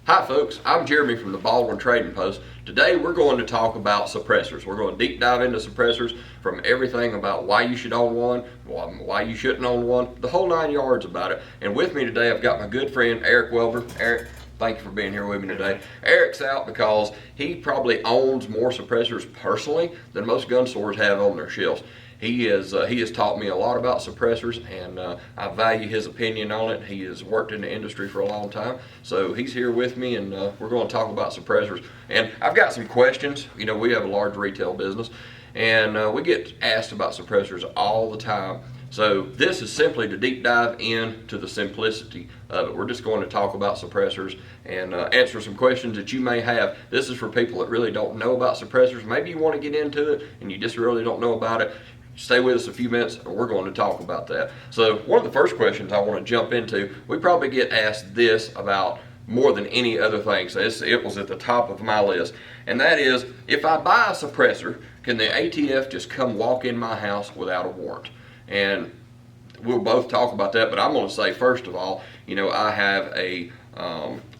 Hi folks, I'm Jeremy from the Baldwin Trading Post. Today we're going to talk about suppressors. We're going to deep dive into suppressors, from everything about why you should own one, why you shouldn't own one, the whole 9 yards about it. And with me today I've got my good friend Eric Welber. Eric, thank you for being here with me today. Eric's out because he probably owns more suppressors personally than most gun stores have on their shelves. He has taught me a lot about suppressors, and I value his opinion on it. He has worked in the industry for a long time, so he's here with me, and we're going to talk about suppressors. And I've got some questions. You know, we have a large retail business, and we get asked about suppressors all the time. So this is simply to deep dive into the simplicity of it. We're just going to talk about suppressors and answer some questions that you may have. This is for people that really don't know about suppressors. Maybe you want to get into it and you just really don't know about it. Stay with us a few minutes and we're going to talk about that. So one of the first questions I want to jump into, we probably get asked this about more than any other thing. So it was at the top of my list. And that is, if I buy a suppressor, can the ATF just come walk in my house without a warrant? And we'll both talk about that, but I'm going to say, first of all, you know, I have a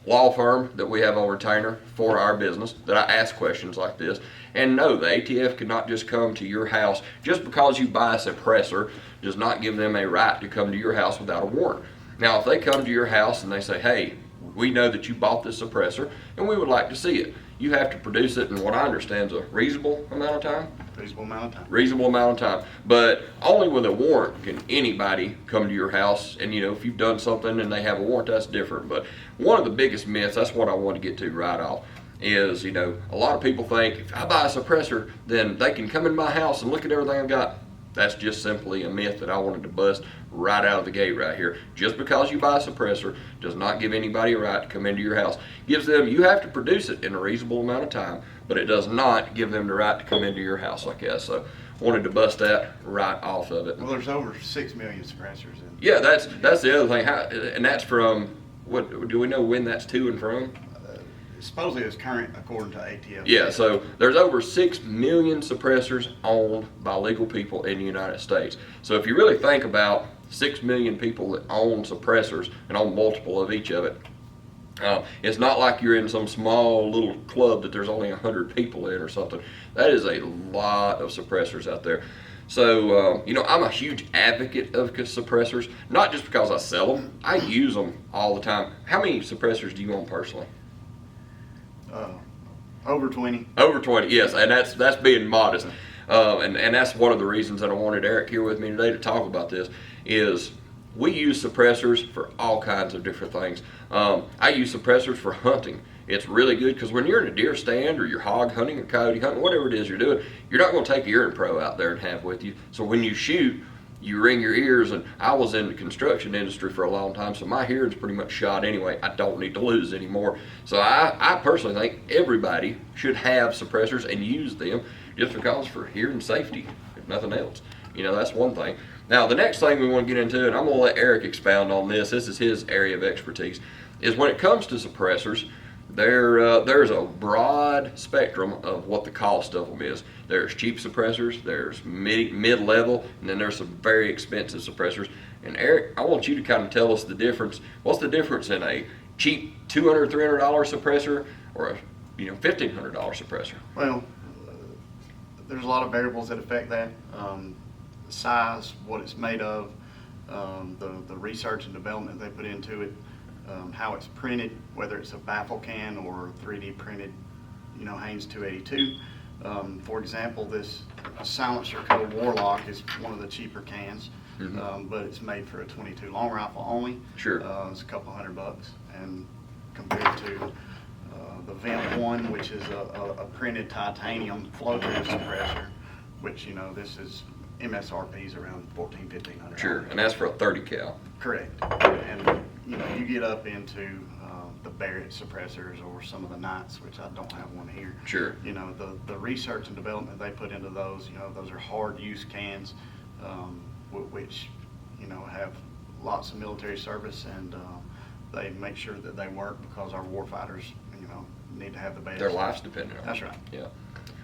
law firm that we have on retainer for our business that I ask questions like this. And no, the ATF cannot just come to your house. Just because you buy a suppressor does not give them a right to come to your house without a warrant. Now, if they come to your house and they say, hey, we know that you bought this suppressor and we would like to see it, you have to produce it in what I understand is a reasonable amount of time. Reasonable amount of time. Reasonable amount of time. But only with a warrant can anybody come to your house. And you know, if you've done something and they have a warrant, that's different. But one of the biggest myths, that's what I want to get to right off, is, you know, a lot of people think if I buy a suppressor, then they can come in my house and look at everything I've got. That's just simply a myth that I wanted to bust right out of the gate right here. Just because you buy a suppressor does not give anybody a right to come into your house. Gives them, you have to produce it in a reasonable amount of time, but it does not give them the right to come into your house like that. So wanted to bust that right off of it. Well, there's over 6 million suppressors. Yeah, that's the other thing. And that's from, what do we know when that's to and from? Supposedly it's current according to ATF. Yeah, so there's over 6 million suppressors owned by legal people in the United States. So if you really think about 6 million people that own suppressors and own multiple of each of it, it's not like you're in some small little club that there's only 100 people in or something. That is a lot of suppressors out there. So, you know, I'm a huge advocate of suppressors, not just because I sell them, I use them all the time. How many suppressors do you own personally? Over 20. Over 20, yes, and that's being modest. And that's one of the reasons that I wanted Eric here with me today to talk about this, is we use suppressors for all kinds of different things. I use suppressors for hunting. It's really good because when you're in a deer stand or you're hog hunting or coyote hunting, whatever it is you're doing, you're not going to take a Hearing Pro out there and have with you. So when you shoot, you ring your ears, and I was in the construction industry for a long time, so my hearing's pretty much shot anyway. I don't need to lose anymore. So I personally think everybody should have suppressors and use them just because for hearing safety, if nothing else. You know, that's one thing. Now, the next thing we want to get into, and I'm going to let Eric expound on this, this is his area of expertise, is when it comes to suppressors, there's a broad spectrum of what the cost of them is. There's cheap suppressors, there's mid-level, and then there's some very expensive suppressors. And Eric, I want you to kind of tell us the difference. What's the difference in a cheap $200, $300 suppressor or a $1,500 suppressor? Well, there's a lot of variables that affect that. The size, what it's made of, the research and development they put into it, how it's printed, whether it's a baffle can or 3D printed, Haynes 282. For example, this silencer code Warlock is one of the cheaper cans, but it's made for a 22 long rifle only. Sure. It's a couple $100, and compared to the Vent 1, which is a printed titanium flow-through suppressor, which this is MSRP is around $1,400-$1,500. Sure, and that's for a 30 cal. Correct. And you get up into the Barrett suppressors or some of the Knights, which I don't have one here. Sure. The research and development they put into those, those are hard use cans, which have lots of military service, and they make sure that they work because our warfighters need to have the best. Their life's dependent on it. That's right. Yeah.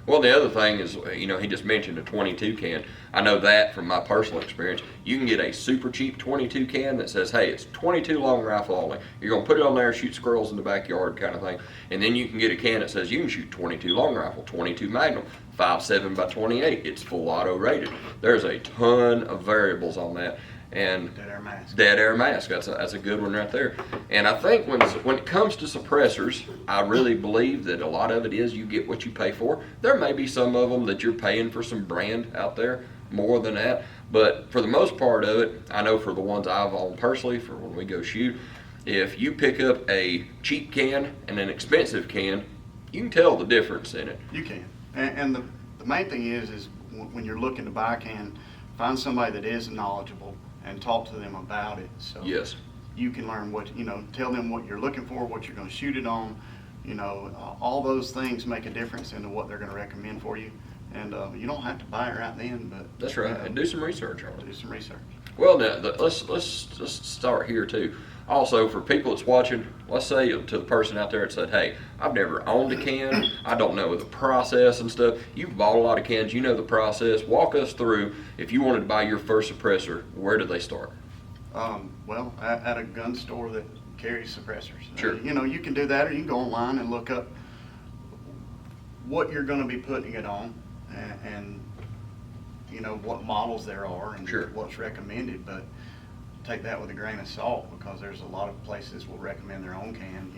Well, the other thing is, he just mentioned a 22 can. I know that from my personal experience. You can get a super cheap 22 can that says, hey, it's 22 long rifle only. You're going to put it on there, shoot squirrels in the backyard kind of thing. And then you can get a can that says you can shoot 22 long rifle, 22 Magnum, 5.7 by 28. It's full auto rated. There's a ton of variables on that. And Dead air mask. Dead air mask. That's a good one right there. And I think when it comes to suppressors, I really believe that a lot of it is you get what you pay for. There may be some of them that you're paying for some brand out there more than that, but for the most part of it, I know for the ones I've owned personally, for when we go shoot, if you pick up a cheap can and an expensive can, you can tell the difference in it. You can. And the main thing is when you're looking to buy a can, find somebody that is knowledgeable and talk to them about it. So Yes. you can learn tell them what you're looking for, what you're going to shoot it on. All those things make a difference into what they're going to recommend for you. And you don't have to buy it right then, but That's right. And do some research on it. do some research. Well, now let's just start here too. Also, for people that's watching, let's say to the person out there that said, "Hey, I've never owned a can. I don't know the process and stuff." You've bought a lot of cans. You know the process. Walk us through. If you wanted to buy your first suppressor, where do they start? Well, at a gun store that carries suppressors. Sure. You can do that, or you can go online and look up what you're going to be putting it on, and what models there are and Sure. what's recommended. But take that with a grain of salt, because there's a lot of places will recommend their own can,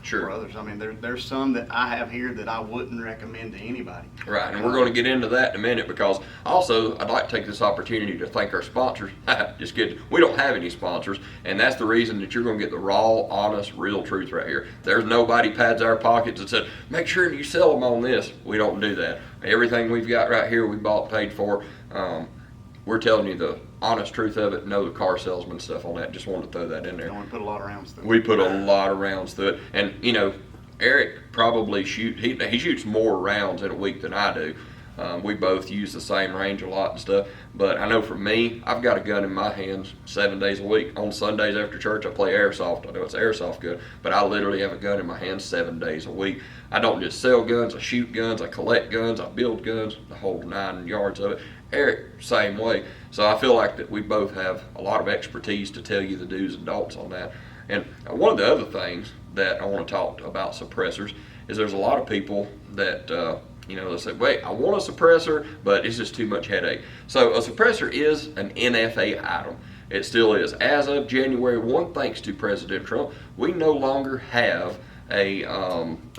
Sure. or others. I mean, there's some that I have here that I wouldn't recommend to anybody. Right, and we're going to get into that in a minute, because also I'd like to take this opportunity to thank our sponsors. Just kidding. We don't have any sponsors, and that's the reason that you're going to get the raw, honest, real truth right here. There's nobody pads our pockets and said, make sure you sell them on this. We don't do that. Everything we've got right here, we bought, paid for. We're telling you the honest truth of it. No car salesman stuff on that. Just wanted to throw that in there. We put a lot of rounds through it. We put a lot of rounds through it, and Eric probably he shoots more rounds in a week than I do. We both use the same range a lot and stuff, but I know for me, I've got a gun in my hands 7 days a week. On Sundays after church, I play airsoft. I know it's airsoft gun, but I literally have a gun in my hands 7 days a week. I don't just sell guns, I shoot guns, I collect guns, I build guns, the whole 9 yards of it. Eric, same way. So I feel like that we both have a lot of expertise to tell you the do's and don'ts on that. And one of the other things that I want to talk about suppressors is there's a lot of people that they'll say, wait, I want a suppressor, but it's just too much headache. So a suppressor is an NFA item. It still is. As of January 1, thanks to President Trump, we no longer have a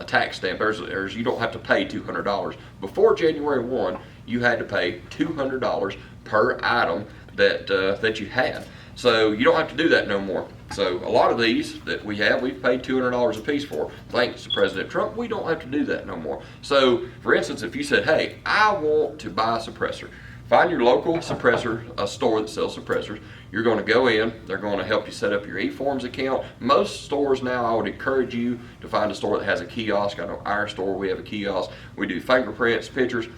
tax stamp. You don't have to pay $200. Before January 1, you had to pay $200 per item that you had. So you don't have to do that no more. So a lot of these that we've paid $200 a piece for. Thanks to President Trump, we don't have to do that no more. So for instance, if you said, hey, I want to buy a suppressor, find your local suppressor, a store that sells suppressors. You're going to go in. They're going to help you set up your eForms account. Most stores now, I would encourage you to find a store that has a kiosk. I know our store, we have a kiosk. We do fingerprints, pictures,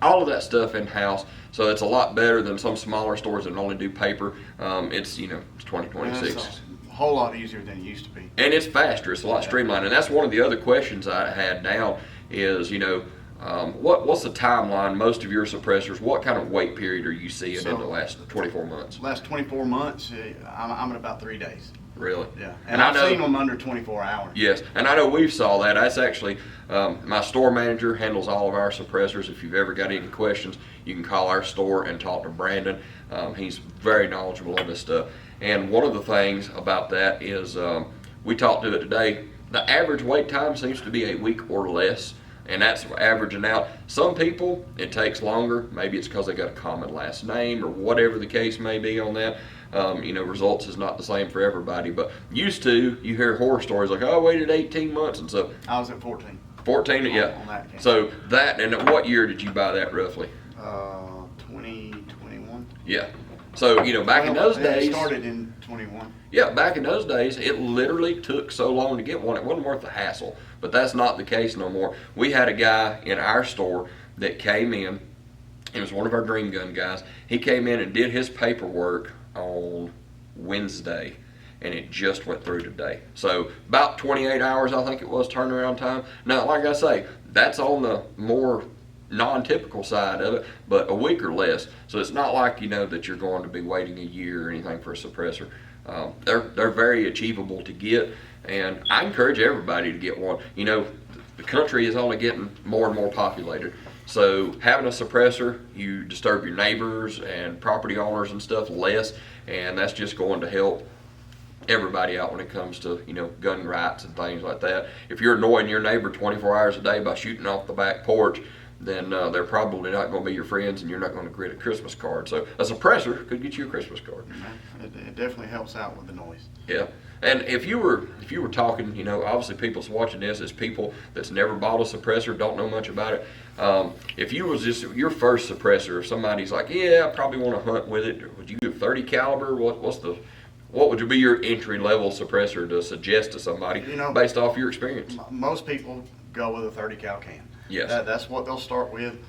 all of that stuff in-house. So it's a lot better than some smaller stores that only do paper. It's 2026. It's a whole lot easier than it used to be. And it's faster. It's a lot streamlined. And that's one of the other questions I had down is, what's the timeline, most of your suppressors, what kind of wait period are you seeing in the last 24 months? Last 24 months, I'm at about 3 days. Really? Yeah. And I've seen them under 24 hours. Yes, and I know we've saw that. That's actually, my store manager handles all of our suppressors. If you've ever got any questions, you can call our store and talk to Brandon. He's very knowledgeable on this stuff. And one of the things about that is, we talked to it today, the average wait time seems to be a week or less. And that's averaging out. Some people, it takes longer. Maybe it's because they got a common last name or whatever the case may be on that. Results is not the same for everybody. But used to, you hear horror stories like, oh, I waited 18 months and so. I was at 14. 14, yeah. On that case. So that, and what year did you buy that roughly? 2021. Yeah. So, back in those days. It started in 21. Yeah, back in those days, it literally took so long to get one, it wasn't worth the hassle. But that's not the case no more. We had a guy in our store that came in, it was one of our Dream Gun guys. He came in and did his paperwork on Wednesday. and it just went through today. So about 28 hours, I think it was, turnaround time. Now, like I say, that's on the more non-typical side of it, but a week or less. So it's not like, that you're going to be waiting a year or anything for a suppressor. They're very achievable to get, and I encourage everybody to get one. The country is only getting more and more populated. So having a suppressor, you disturb your neighbors and property owners and stuff less, and that's just going to help everybody out when it comes to, gun rights and things like that. If you're annoying your neighbor 24 hours a day by shooting off the back porch, then they're probably not going to be your friends, and you're not going to get a Christmas card. So a suppressor could get you a Christmas card. It definitely helps out with the noise. Yeah. And if you were talking, obviously people's watching this is people that's never bought a suppressor, don't know much about it. If you was just your first suppressor, if somebody's like, yeah, I probably want to hunt with it, would you do 30 caliber? What would be your entry level suppressor to suggest to somebody based off your experience? Most people go with a 30 cal can. Yes. That's what they'll start with.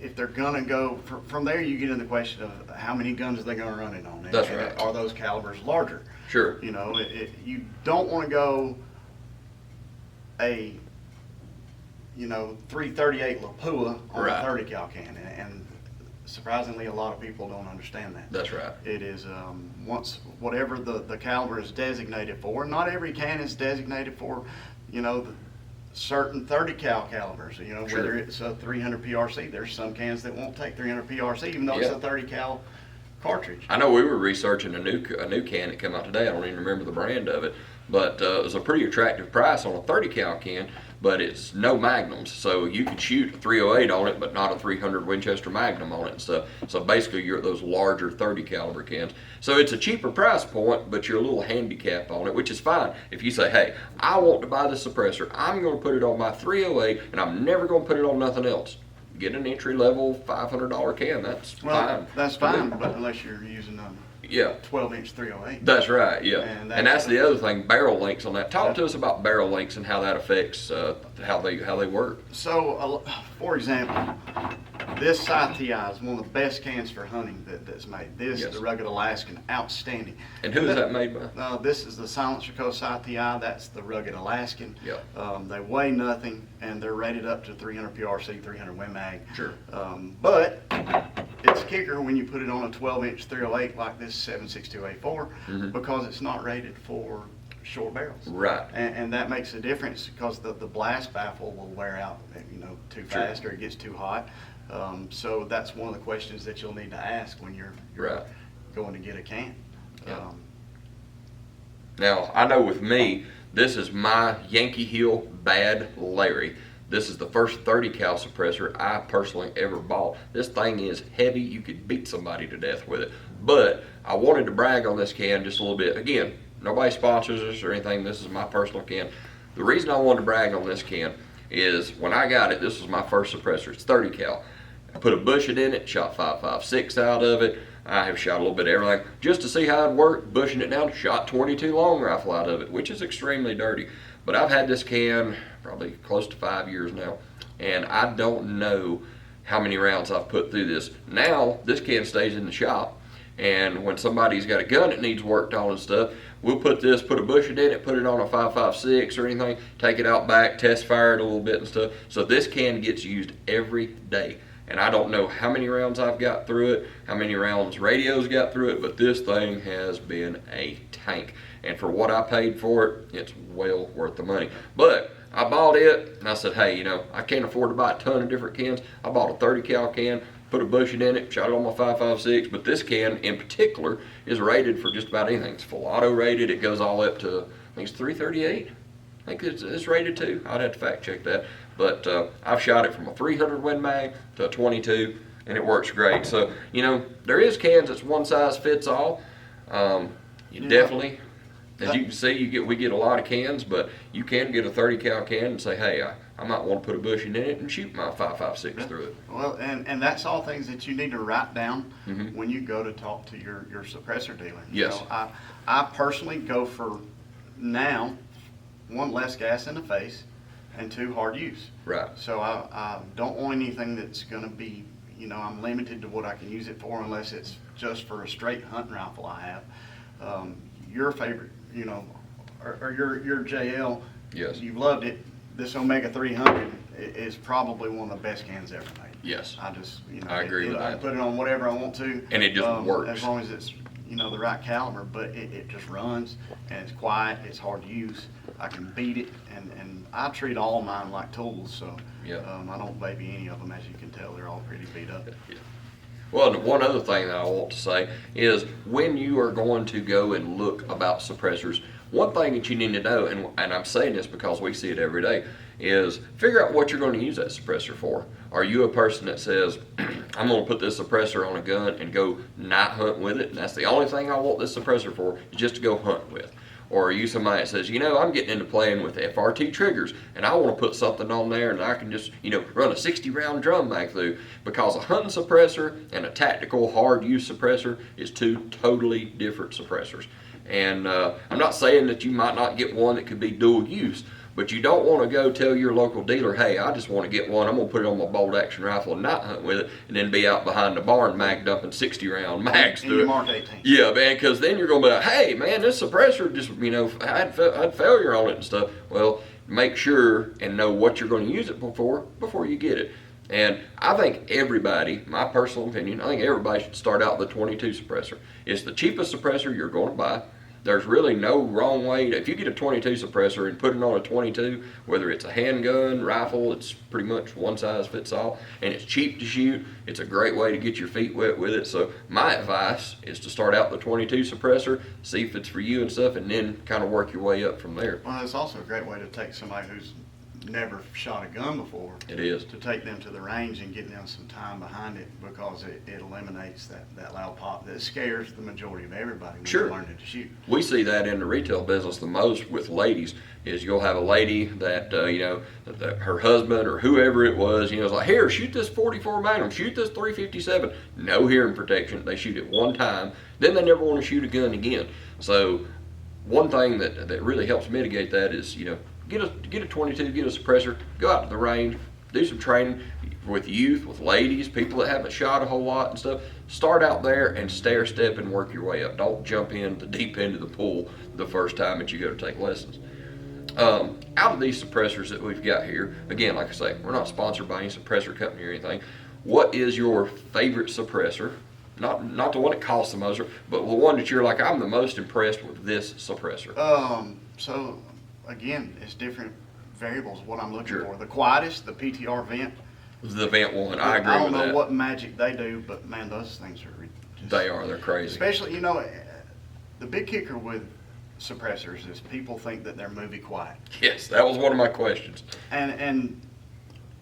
If they're gonna go from there, you get into the question of how many guns are they gonna run it on. That's right. Are those calibers larger? Sure. You don't want to go a 338 Lapua on Right. a 30 cal can, and surprisingly, a lot of people don't understand that. That's right. It is once whatever the caliber is designated for. Not every can is designated for, certain 30 cal calibers. Sure. Whether it's a 300 PRC. There's some cans that won't take 300 PRC, even though it's a 30 cal cartridge. I know we were researching a new can that came out today. I don't even remember the brand of it, but it was a pretty attractive price on a 30 cal can, but it's no magnums. So you could shoot a 308 on it, but not a 300 Winchester Magnum on it and stuff. So basically you're those larger 30 caliber cans. So it's a cheaper price point, but you're a little handicapped on it, which is fine. If you say, hey, I want to buy the suppressor, I'm going to put it on my 308 and I'm never going to put it on nothing else. Get an entry level $500 can. That's fine. That's fine, but unless you're using 12-inch 308. That's right, yeah. And that's the other thing, barrel lengths on that. Talk to us about barrel lengths and how that affects how they work. So, for example, this Scythe TI is one of the best cans for hunting that's made. This is the Rugged Alaskan, outstanding. And who is that made by? This is the Silencer Co. Scythe TI. That's the Rugged Alaskan. Yeah. They weigh nothing, and they're rated up to 300 PRC, 300 Win Mag. Sure. But it's kicker when you put it on a 12-inch 308 like this 7.6284 because it's not rated for short barrels. Right. And that makes a difference because the blast baffle will wear out, too fast or it gets too hot. So that's one of the questions that you'll need to ask when you're going to get a can. Yeah. Now, I know with me, this is my Yankee Hill Bad Larry. This is the first 30 cal suppressor I personally ever bought. This thing is heavy. You could beat somebody to death with it. But I wanted to brag on this can just a little bit. Again, nobody sponsors us or anything. This is my personal can. The reason I wanted to brag on this can is when I got it, this was my first suppressor. It's 30 cal. I put a bushing in it, shot 5.56 out of it. I have shot a little bit of everything just to see how it worked, bushing it down, shot 22 long rifle out of it, which is extremely dirty. But I've had this can probably close to 5 years now, and I don't know how many rounds I've put through this. Now, this can stays in the shop, and when somebody's got a gun that needs worked on and stuff, we'll put a bushing in it, put it on a 5.56 or anything, take it out back, test fire it a little bit and stuff. So this can gets used every day. And I don't know how many rounds I've got through it, how many rounds radio's got through it, but this thing has been a tank. And for what I paid for it, it's well worth the money. But I bought it, and I said, hey, I can't afford to buy a ton of different cans. I bought a 30 cal can, put a bushing in it, shot it on my 5.56, but this can in particular is rated for just about anything. It's full auto rated. It goes all up to, I think it's 338. I think it's rated too. I'd have to fact check that. But I've shot it from a 300 Win Mag to a 22, and it works great. So, there is cans that's one size fits all. Definitely, as you can see, we get a lot of cans, but you can get a 30 cal can and say, hey, I might want to put a bushing in it and shoot my 5.56 through it. Well, and that's all things that you need to write down when you go to talk to your suppressor dealer. Yes. I personally go for now, one, less gas in the face, and two, hard use. Right. So I don't want anything that's going to be, I'm limited to what I can use it for unless it's just for a straight hunting rifle I have. your favorite, or your JL, Yes. you've loved it. This Omega 300 is probably one of the best cans ever made. Yes. I just, I agree with I that. put it on whatever I want to. And it just works. As long as it's, the right caliber, but it just runs and it's quiet, it's hard to use. I can beat it, and I treat all mine like tools, so Yeah. I don't baby any of them. As you can tell, they're all pretty beat up. Yeah. Well, and one other thing that I want to say is when you are going to go and look about suppressors, one thing that you need to know, and I'm saying this because we see it every day, is figure out what you're going to use that suppressor for. Are you a person that says, I'm going to put this suppressor on a gun and go night hunt with it, and that's the only thing I want this suppressor for, is just to go hunt with? Or are you somebody that says, I'm getting into playing with FRT triggers and I want to put something on there and I can just, run a 60-round drum mag through? Because a hunting suppressor and a tactical hard use suppressor is two totally different suppressors. And I'm not saying that you might not get one that could be dual use, but you don't want to go tell your local dealer, hey, I just want to get one, I'm going to put it on my bolt action rifle and night hunt with it, and then be out behind the barn mag dumping 60-round mags And through you it. mark 18. Yeah, man, because then you're going to be like, hey, man, this suppressor just, I had failure on it and stuff. Well, make sure and know what you're going to use it before you get it. And I think everybody, my personal opinion, I think everybody should start out with the 22 suppressor. It's the cheapest suppressor you're going to buy. There's really no wrong way if you get a 22 suppressor and put it on a 22, whether it's a handgun, rifle, it's pretty much one size fits all, and it's cheap to shoot. It's a great way to get your feet wet with it. So my advice is to start out the 22 suppressor, see if it's for you and stuff, and then kind of work your way up from there. Well, it's also a great way to take somebody who's never shot a gun before. It is. To take them to the range and get them some time behind it, because it eliminates that loud pop that scares the majority of everybody when Sure. they're learning to shoot. We see that in the retail business the most with ladies. Is you'll have a lady that that her husband or whoever it was, is like, here, shoot this 44 Magnum, shoot this 357. No hearing protection. They shoot it one time, then they never want to shoot a gun again. So one thing that really helps mitigate that is get a 22, get a suppressor, go out to the range, do some training with youth, with ladies, people that haven't shot a whole lot and stuff. Start out there and stair step and work your way up. Don't jump in the deep end of the pool the first time that you go to take lessons. Out of these suppressors that we've got here, again, like I say, we're not sponsored by any suppressor company or anything. What is your favorite suppressor? Not the one that costs the most, but the one that you're like, I'm the most impressed with this suppressor. So again, it's different variables of what I'm looking Sure. for. The quietest, the PTR vent. The Vent one, I agree I with don't know that. what magic they do, but man, those things are just, They're crazy. especially, the big kicker with suppressors is people think that they're movie quiet. Yes, that was one of my questions. And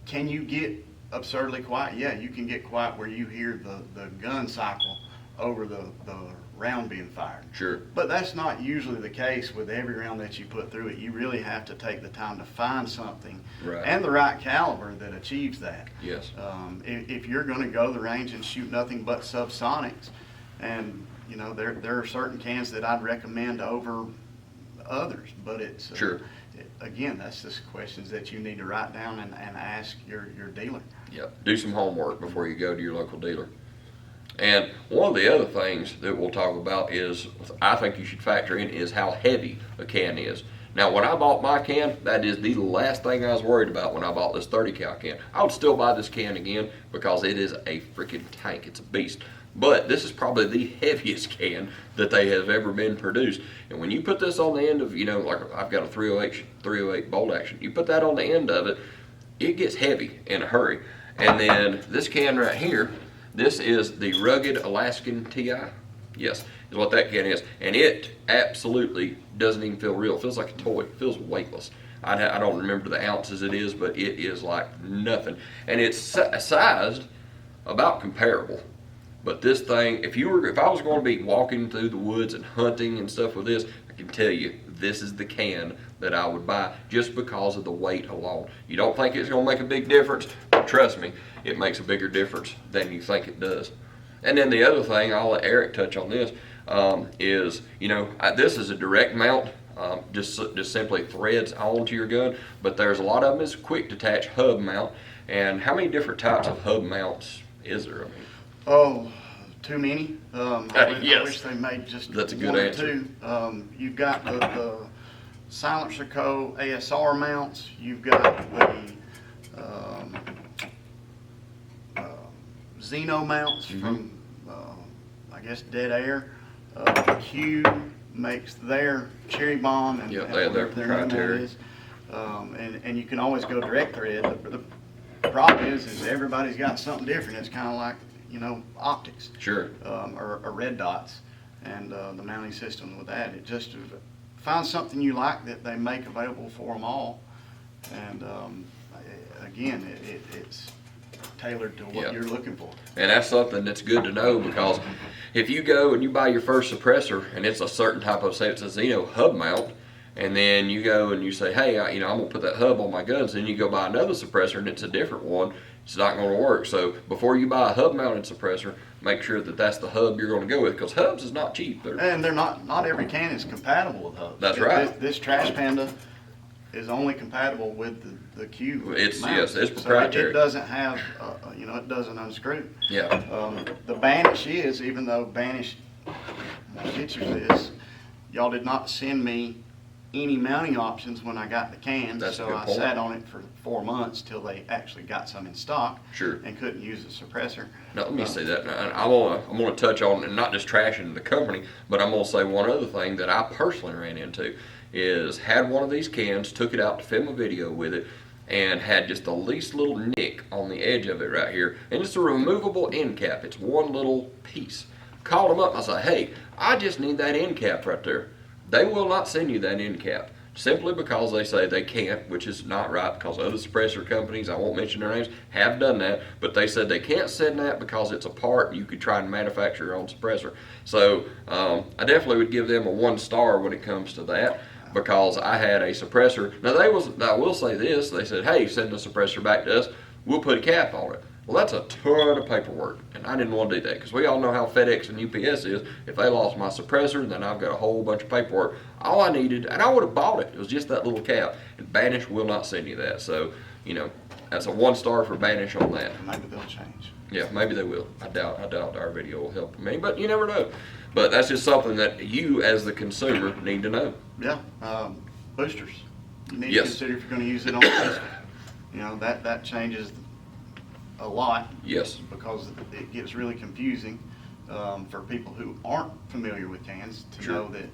can you get absurdly quiet? Yeah, you can get quiet where you hear the gun cycle over the round being fired. Sure. But that's not usually the case with every round that you put through it. You really have to take the time to find something Right. and the right caliber that achieves that. Yes. If you're going to go to the range and shoot nothing but subsonics, and there are certain cans that I'd recommend over others, but it's Sure. Again, that's just questions that you need to write down and ask your dealer. Yep. Do some homework before you go to your local dealer. And one of the other things that we'll talk about is, I think you should factor in, is how heavy a can is. Now, when I bought my can, that is the last thing I was worried about when I bought this 30 cal can. I would still buy this can again because it is a freaking tank. It's a beast. But this is probably the heaviest can that they have ever been produced. And when you put this on the end of, like I've got a 308 bolt action, you put that on the end of it, it gets heavy in a hurry. And then this can right here, this is the Rugged Alaskan TI. Yes, is what that can is. And it absolutely doesn't even feel real. It feels like a toy. It feels weightless. I don't remember the ounces it is, but it is like nothing. And it's sized about comparable. But this thing, if I was going to be walking through the woods and hunting and stuff with this, I can tell you, this is the can that I would buy just because of the weight alone. You don't think it's going to make a big difference? But trust me, it makes a bigger difference than you think it does. And then the other thing, I'll let Eric touch on this, is, this is a direct mount, just simply threads onto your gun, but there's a lot of them is quick detach hub mount. And how many different types of hub mounts is there? Oh, too many. Yes. I wish they made just That's a good one or answer. two. You've got the Silencer Co. ASR mounts. You've got the Xeno mounts from, I guess, Dead Air. Q makes their Cherry Bomb and, Yeah, and they have their whatever name that proprietary. is. And you can always go direct thread. The problem is everybody's got something different. It's kind of like, optics. Sure. Or red dots, and the mounting system with that. It just find something you like that they make available for them all, and again, it's tailored to what Yeah. you're looking for. And that's something that's good to know, because if you go and you buy your first suppressor and it's a certain type of, say it's a Xeno hub mount, and then you go and you say, hey, I'm gonna put that hub on my guns, and you go buy another suppressor and it's a different one, it's not gonna work. So before you buy a hub mounted suppressor, make sure that that's the hub you're gonna go with, because hubs is not cheap. And they're not every can is compatible with hubs. That's right. This Trash Panda is only compatible with the Q. It's mount. yes, it's So proprietary. it doesn't have, it doesn't unscrew. Yeah. The Banish is, even though Banish, I'll get you this, y'all did not send me any mounting options when I got the can. That's a so good I point. sat on it for 4 months till they actually got some in stock. Sure. And couldn't use the suppressor. Now let me say that. Now, I'm gonna touch on, and not just trashing the company, but I'm gonna say one other thing that I personally ran into is had one of these cans, took it out to film a video with it, and had just the least little nick on the edge of it right here, and it's a removable end cap. It's one little piece. Called them up and I said, hey, I just need that end cap right there. They will not send you that end cap, simply because they say they can't, which is not right, because other suppressor companies, I won't mention their names, have done that, but they said they can't send that because it's a part and you could try and manufacture your own suppressor. So I definitely would give them a 1 star when it comes to that, because I had a suppressor. Now I will say this, they said, hey, send the suppressor back to us, we'll put a cap on it. Well, that's a ton of paperwork, and I didn't want to do that, because we all know how FedEx and UPS is. If they lost my suppressor, then I've got a whole bunch of paperwork. All I needed, and I would have bought it was just that little cap, and Banish will not send you that. So, that's a 1 star for Banish on that. Maybe they'll change. Yeah, maybe they will. I doubt our video will help me, but you never know. But that's just something that you, as the consumer, need to know. Yeah, boosters. You need Yes. to consider if you're going to use it on a pistol. That changes a lot. Yes. Because it gets really confusing for people who aren't familiar with cans to Sure. know that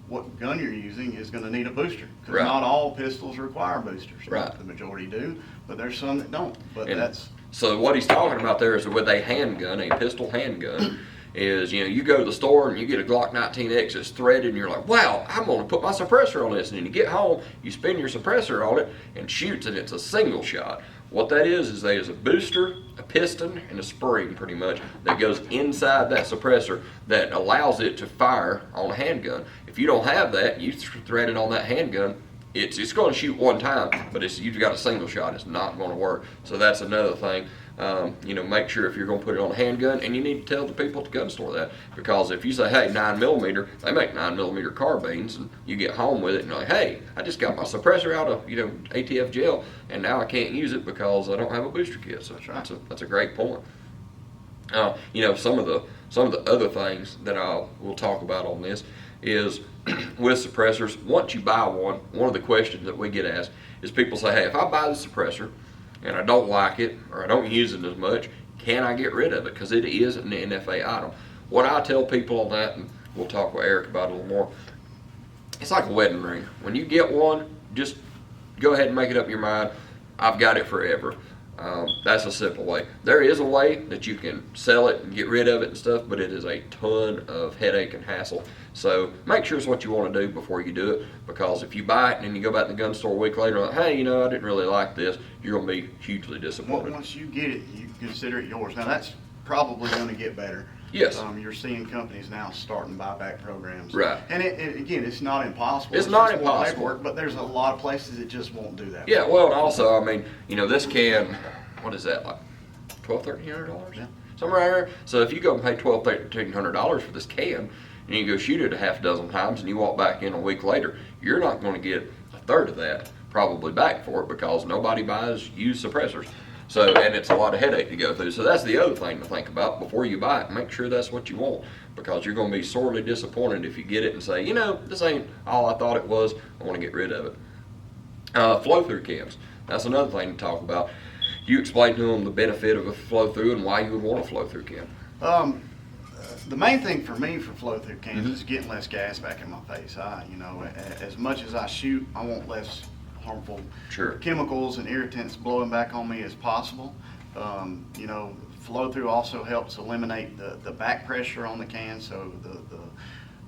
what gun you're using is going to need a booster. Because Right. not all pistols require boosters. Right. The majority do, but there's some that don't. But And that's So what he's talking about there is with a handgun, a pistol handgun, is you go to the store and you get a Glock 19X that's threaded, and you're like, wow, I'm going to put my suppressor on this. And then you get home, you spin your suppressor on it and shoots, and it's a single shot. What that is there's a booster, a piston, and a spring pretty much that goes inside that suppressor that allows it to fire on a handgun. If you don't have that, you thread it on that handgun, it's going to shoot one time, but you've got a single shot. It's not going to work. So that's another thing. Make sure if you're going to put it on a handgun, and you need to tell the people at the gun store that, because if you say, hey, 9mm, they make 9mm carbines, and you get home with it, and you're like, hey, I just got my suppressor out of ATF jail, and now I can't use it because I don't have a booster kit. So that's a great point. Some of the other things that we'll talk about on this is with suppressors. Once you buy one of the questions that we get asked is people say, hey, if I buy the suppressor and I don't like it or I don't use it as much, can I get rid of it? Because it is an NFA item. What I tell people on that, and we'll talk with Eric about it a little more, it's like a wedding ring. When you get one, just go ahead and make it up in your mind, I've got it forever. That's a simple way. There is a way that you can sell it and get rid of it and stuff, but it is a ton of headache and hassle. So make sure it's what you want to do before you do it, because if you buy it and then you go back to the gun store a week later and like, hey, I didn't really like this, you're going to be hugely disappointed. once you get it, you consider it yours. Now that's probably going to get better. Yes. You're seeing companies now starting buyback programs. Right. And again, it's not impossible. It's not just more impossible. paperwork, but there's a lot of places that just won't do that. Yeah, well, and also, this can, what is that, like $1,200, $1,300? Yeah. Somewhere around there. So if you go and pay $1,200, $1,300 for this can, and you go shoot it a half dozen times, and you walk back in a week later, you're not going to get a third of that probably back for it, because nobody buys used suppressors. So, and it's a lot of headache to go through. So that's the other thing to think about before you buy it. Make sure that's what you want, because you're going to be sorely disappointed if you get it and say, you know, this ain't all I thought it was. I want to get rid of it. Flow-through cams. That's another thing to talk about. You explain to them the benefit of a flow-through and why you would want a flow-through cam. The main thing for me for flow-through cams is getting less gas back in my face. As much as I shoot, I want less harmful chemicals and irritants blowing back on me as possible. Flow-through also helps eliminate the back pressure on the can. So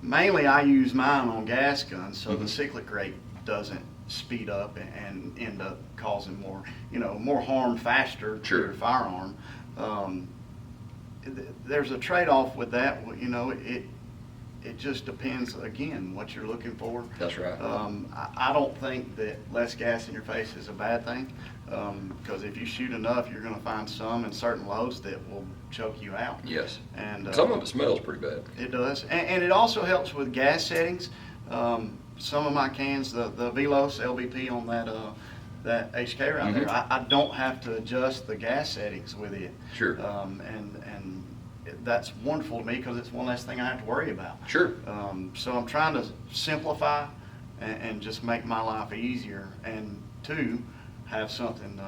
mainly I use mine on gas guns, so the cyclic rate doesn't speed up and end up causing more harm faster to your firearm. There's a trade-off with that. It just depends, again, what you're looking for. That's right. I don't think that less gas in your face is a bad thing, because if you shoot enough, you're going to find some in certain loads that will choke you out. Yes. And some of it smells pretty bad. It does, and it also helps with gas settings. Some of my cans, the Velos LBP on that HK right there, I don't have to adjust the gas settings with it. Sure. And that's wonderful to me, because it's one less thing I have to worry about. Sure. So I'm trying to simplify and just make my life easier, and two, have something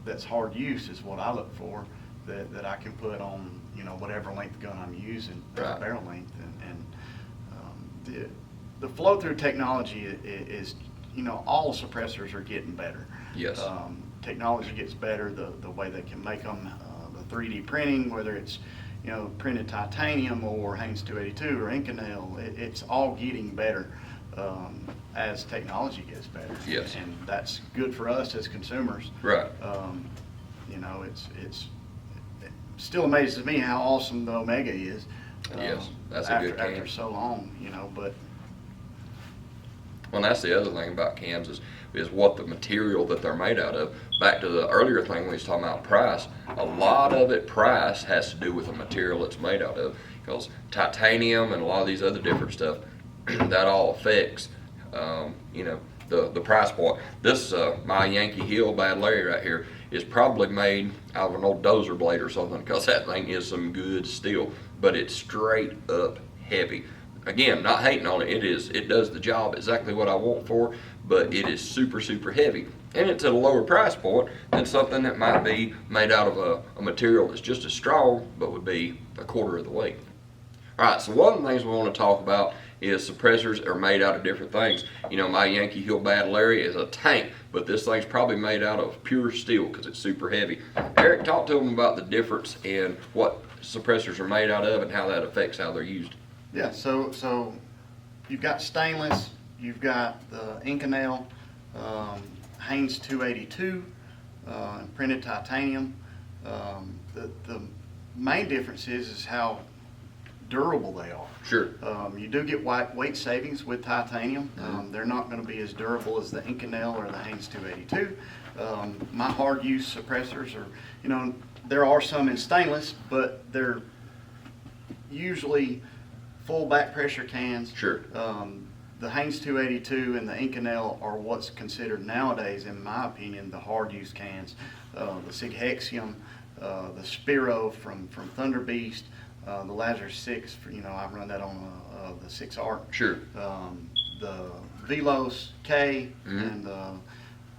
that's hard use is what I look for, that I can put on whatever length gun I'm using, barrel length, and the flow-through technology is all suppressors are getting better. Yes. Technology gets better, the way they can make them, the 3D printing, whether it's printed titanium or Haynes 282 or Inconel, it's all getting better as technology gets better. Yes. And that's good for us as consumers. Right. It still amazes me how awesome the Omega is. Yes, that's a good can. After so long, but. Well, that's the other thing about cams is what the material that they're made out of. Back to the earlier thing we was talking about price, a lot of price has to do with the material it's made out of, because titanium and a lot of these other different stuff, that all affects, the price point. This, my Yankee Hill Bad Larry right here, is probably made out of an old dozer blade or something, because that thing is some good steel, but it's straight up heavy. Again, not hating on it. It does the job exactly what I want for, but it is super, super heavy. And it's at a lower price point than something that might be made out of a material that's just as strong, but would be a quarter of the weight. All right, so one of the things we want to talk about is suppressors are made out of different things. My Yankee Hill Bad Larry is a tank, but this thing's probably made out of pure steel because it's super heavy. Eric, talk to them about the difference in what suppressors are made out of and how that affects how they're used. Yeah, so you've got stainless, you've got the Inconel, Haynes 282, printed titanium. The main difference is how durable they are. Sure. You do get weight savings with titanium. They're not going to be as durable as the Inconel or the Haynes 282. My hard use suppressors are, there are some in stainless, but they're usually full back pressure cans. Sure. The Haynes 282 and the Inconel are what's considered nowadays, in my opinion, the hard use cans. The Sig Hexium, the Spiro from Thunder Beast, the Lazarus 6, I run that on the 6 Arc. Sure. The Velos K, and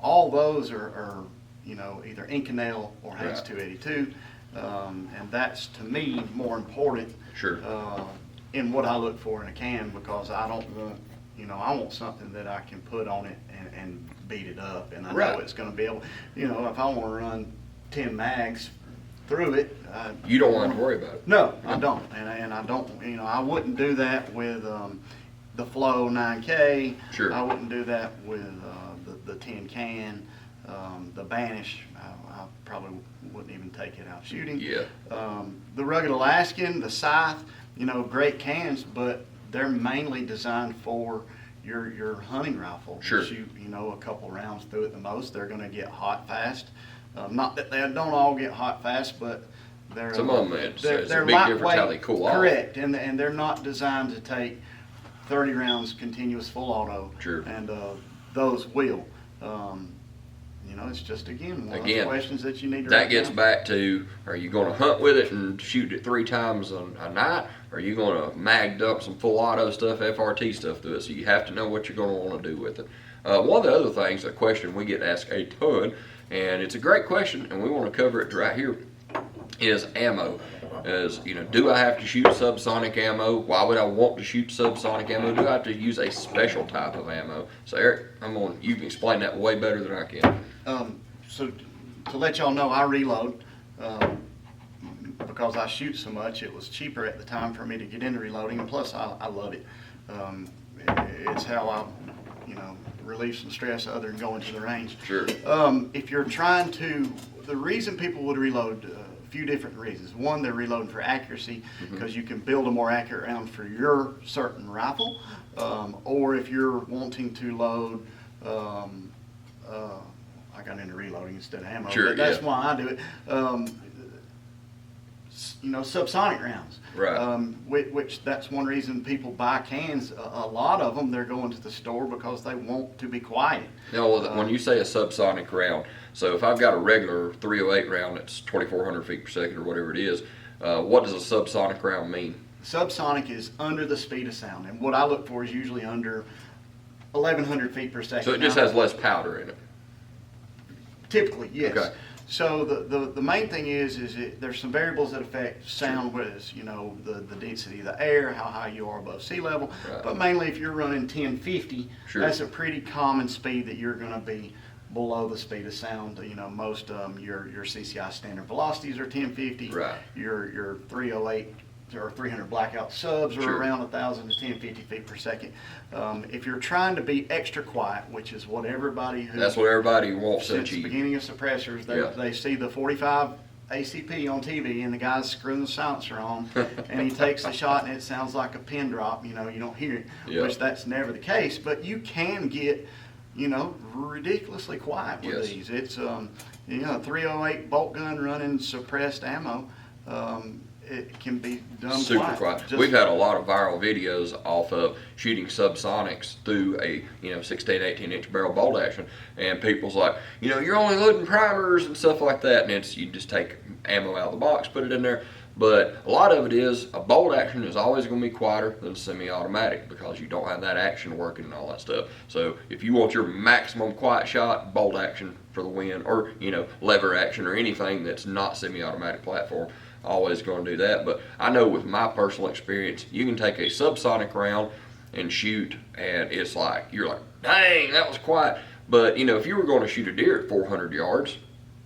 all those are either Inconel or Haynes 282, and that's to me more important. Sure. In what I look for in a can, because I don't want, I want something that I can put on it and beat it up, and I know it's going to be able, if I want to run 10 mags through it. You don't want to worry about it. No, I don't, and I don't, I wouldn't do that with the Flow 9K. Sure. I wouldn't do that with the 10 can, the Banish. I probably wouldn't even take it out shooting. Yeah. The Rugged Alaskan, the Scythe, great cans, but they're mainly designed for your hunting rifle. Sure. Shoot, a couple rounds through it the most. They're going to get hot fast. Not that they don't all get hot fast, but they're some of them. There's a big lightweight, difference how they cool off. Correct, and they're not designed to take 30 rounds continuous full auto. Sure. And those will. it's just, again, one of Again, those questions that you need to that write gets down. back to, are you going to hunt with it and shoot it 3 times a night? Or are you going to mag dump some full auto stuff, FRT stuff through it? So you have to know what you're going to want to do with it. One of the other things, a question we get asked a ton, and it's a great question, and we want to cover it right here, is ammo. Do I have to shoot subsonic ammo? Why would I want to shoot subsonic ammo? Do I have to use a special type of ammo? So Eric, you can explain that way better than I can. So to let y'all know, I reload. Because I shoot so much, it was cheaper at the time for me to get into reloading, and plus I love it. It's how I, relieve some stress other than going to the range. Sure. If you're trying to, the reason people would reload, a few different reasons. One, they're reloading for accuracy, because you can build a more accurate round for your certain rifle, or if you're wanting to load, I got into reloading instead of ammo, Sure, but that's yeah. why I do it. Subsonic rounds. Right. Which that's one reason people buy cans. A lot of them, they're going to the store because they want to be quiet. Now, when you say a subsonic round, so if I've got a regular 308 round that's 2,400 feet per second or whatever it is, what does a subsonic round mean? Subsonic is under the speed of sound, and what I look for is usually under 1,100 feet per second. So it just has less powder in it. Typically, yes. Okay. So the main thing is there's some variables that affect sound, whether it's, the density of the air, how high you are above sea level. Right. But mainly if you're running 1050, Sure. that's a pretty common speed that you're going to be below the speed of sound. Most your CCI standard velocities are 1050. Right. Your 308 or 300 blackout subs are Sure. around 1,000 to 1,050 feet per second. If you're trying to be extra quiet, which is what everybody who That's what everybody wants to since the achieve. beginning of suppressors, they see the 45 ACP on TV and the guy's screwing the silencer on and he takes the shot and it sounds like a pin drop, you don't hear it, Yeah. which that's never the case, but you can get, ridiculously quiet with Yes. these. It's, a 308 bolt gun running suppressed ammo, it can be done Super quiet. Just- We've had a lot of viral videos off of shooting subsonics through a 16, 18-inch barrel bolt action, and people's like, you're only loading primers and stuff like that, and you just take ammo out of the box, put it in there. But a lot of it is a bolt action is always going to be quieter than semi-automatic because you don't have that action working and all that stuff. So if you want your maximum quiet shot, bolt action for the win, or lever action or anything that's not semi-automatic platform, always going to do that. But I know with my personal experience, you can take a subsonic round and shoot, and it's like you're like, dang, that was quiet. But if you were going to shoot a deer at 400 yards,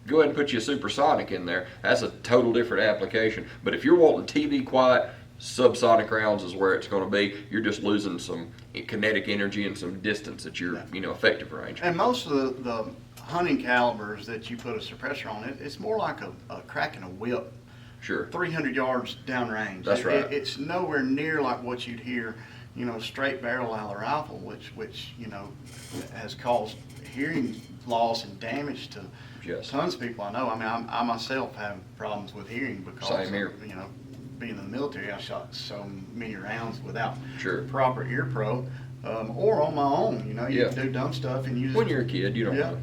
go ahead and put you a supersonic in there. That's a total different application. But if you're wanting TV quiet, subsonic rounds is where it's going to be. You're just losing some kinetic energy and some distance at your effective range. And most of the hunting calibers that you put a suppressor on, it's more like a cracking a whip. Sure. 300 yards downrange. That's right. It's nowhere near like what you'd hear, straight barrel out of the rifle, which has caused hearing loss and damage to Yes. tons of people I know. I mean, I myself have problems with hearing because Same here. being in the military, I shot so many rounds without Sure. proper ear pro, or on my own. You Yeah. do dumb stuff and you just When you're a kid, you don't yeah. know.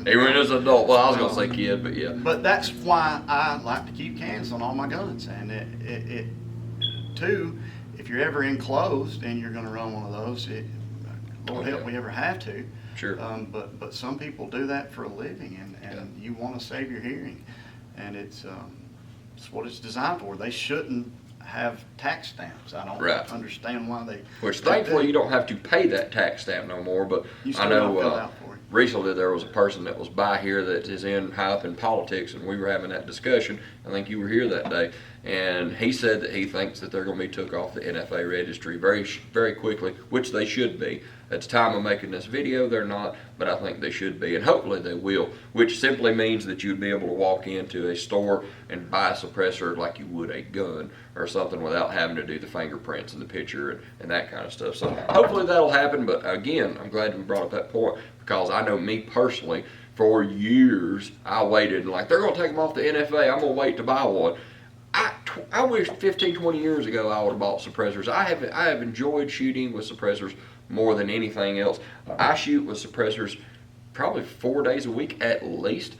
Even Even as an adult, well, I was going to say kid, but yeah. But that's why I like to keep cans on all my guns. And it too, if you're ever enclosed and you're going to run one of those, Lord help we ever have to. Sure. But some people do that for a living, and you want to save your hearing, and it's what it's designed for. They shouldn't have tax stamps. I don't Right. understand why they. Which thankfully you don't have to pay that tax stamp no more, but You I still don't know fill out for it. recently there was a person that was by here that is high up in politics, and we were having that discussion. I think you were here that day, and he said that he thinks that they're going to be took off the NFA registry very quickly, which they should be. At the time of making this video, they're not, but I think they should be, and hopefully they will, which simply means that you'd be able to walk into a store and buy a suppressor like you would a gun or something without having to do the fingerprints in the picture and that kind of stuff. So hopefully that'll happen, but again, I'm glad we brought up that point because I know me personally, for years, I waited and like, they're going to take them off the NFA, I'm going to wait to buy one. I wish 15, 20 years ago I would have bought suppressors. I have enjoyed shooting with suppressors more than anything else. I shoot with suppressors probably 4 days a week at least,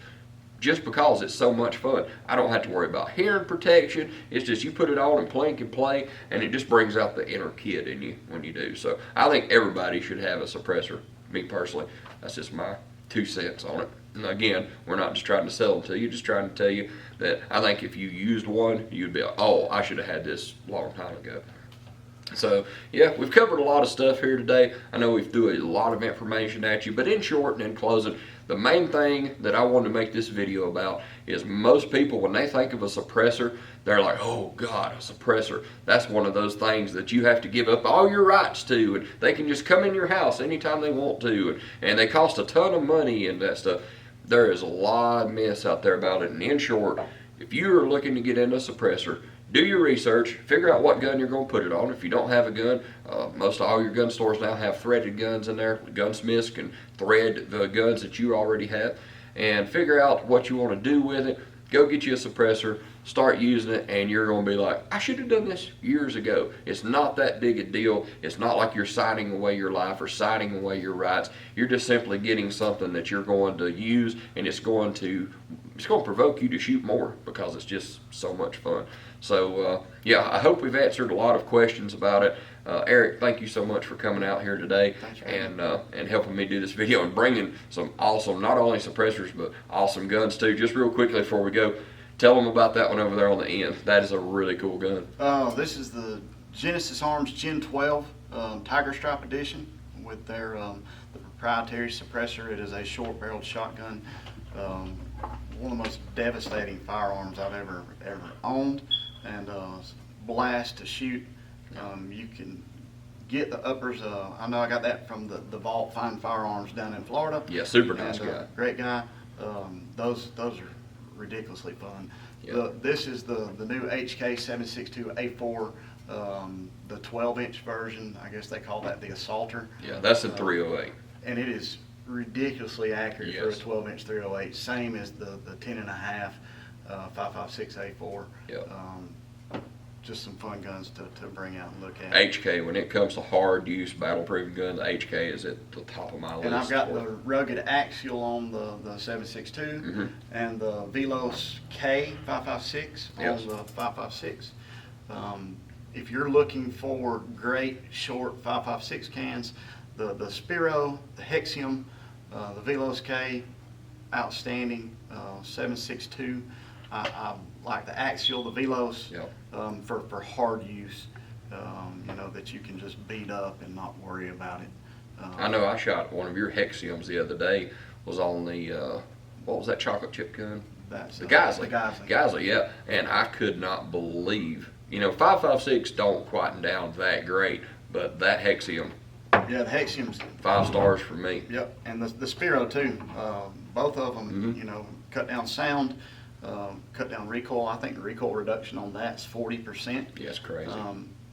just because it's so much fun. I don't have to worry about hearing protection. It's just you put it on and plink and play, and it just brings out the inner kid in you when you do. So I think everybody should have a suppressor. Me personally, that's just my 2 cents on it. And again, we're not just trying to sell them to you, just trying to tell you that I think if you used one, you'd be like, oh, I should have had this a long time ago. So, yeah, we've covered a lot of stuff here today. I know we've threw a lot of information at you, but in short and in closing, the main thing that I wanted to make this video about is most people, when they think of a suppressor, they're like, oh God, a suppressor. That's one of those things that you have to give up all your rights to, and they can just come in your house anytime they want to, and they cost a ton of money and that stuff. There is a lot of mess out there about it, and in short, if you are looking to get into a suppressor, do your research, figure out what gun you're going to put it on. If you don't have a gun, most all your gun stores now have threaded guns in there. Gunsmiths can thread the guns that you already have, and figure out what you want to do with it. Go get you a suppressor, start using it, and you're going to be like, I should have done this years ago. It's not that big a deal. It's not like you're signing away your life or signing away your rights. You're just simply getting something that you're going to use, and it's going to provoke you to shoot more because it's just so much fun. So, yeah, I hope we've answered a lot of questions about it. Eric, thank you so much for coming out here today and helping me do this video and bringing some awesome, not only suppressors, but awesome guns too. Just real quickly before we go, tell them about that one over there on the end. That is a really cool gun. This is the Genesis Arms Gen 12 Tiger Stripe Edition with their the proprietary suppressor. It is a short-barreled shotgun. One of the most devastating firearms I've ever owned, and blast to shoot. You can get the uppers. I know I got that from the Vault Fine Firearms down in Florida. Yeah, super nice guy. Great guy. Those are ridiculously fun. Yep. This is the new HK 762A4, the 12-inch version. I guess they call that the Assaulter. Yeah, that's a 308. And it is ridiculously accurate Yes. for a 12-inch 308. Same as the 10.5 5.56A4. Yep. Just some fun guns to bring out and look at. HK, when it comes to hard use battle-proven guns, HK is at the top of my list. And I've got the rugged axial on the 762 and the Velos K 5.56 Yes. on the 5.56. If you're looking for great short 5.56 cans, the Spiro, the Hexium, the Velos K, outstanding. 7.62. I like the axial, the Velos, for hard use. You know, that you can just beat up and not worry about it. I know I shot one of your Hexiums the other day. Was on the what was that chocolate chip gun? That's The Geisley. The Geisley. Geisley, yeah. And I could not believe, 5.56 don't quieten down that great, but that Hexium, Yeah, the Hexium's 5 stars for me. Yep, and the Spiro too. Both of them, cut down sound, cut down recoil. I think the recoil reduction on that's 40%. Yeah, it's crazy.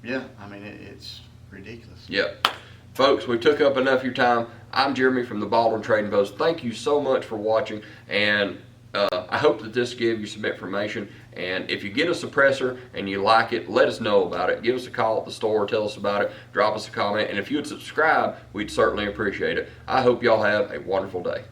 Yeah, I mean it's ridiculous. Yep. Folks, we took up enough of your time. I'm Jeremy from the Baldwin Trading Post. Thank you so much for watching, and I hope that this gave you some information. And if you get a suppressor and you like it, let us know about it. Give us a call at the store, tell us about it, drop us a comment, and if you would subscribe, we'd certainly appreciate it. I hope y'all have a wonderful day.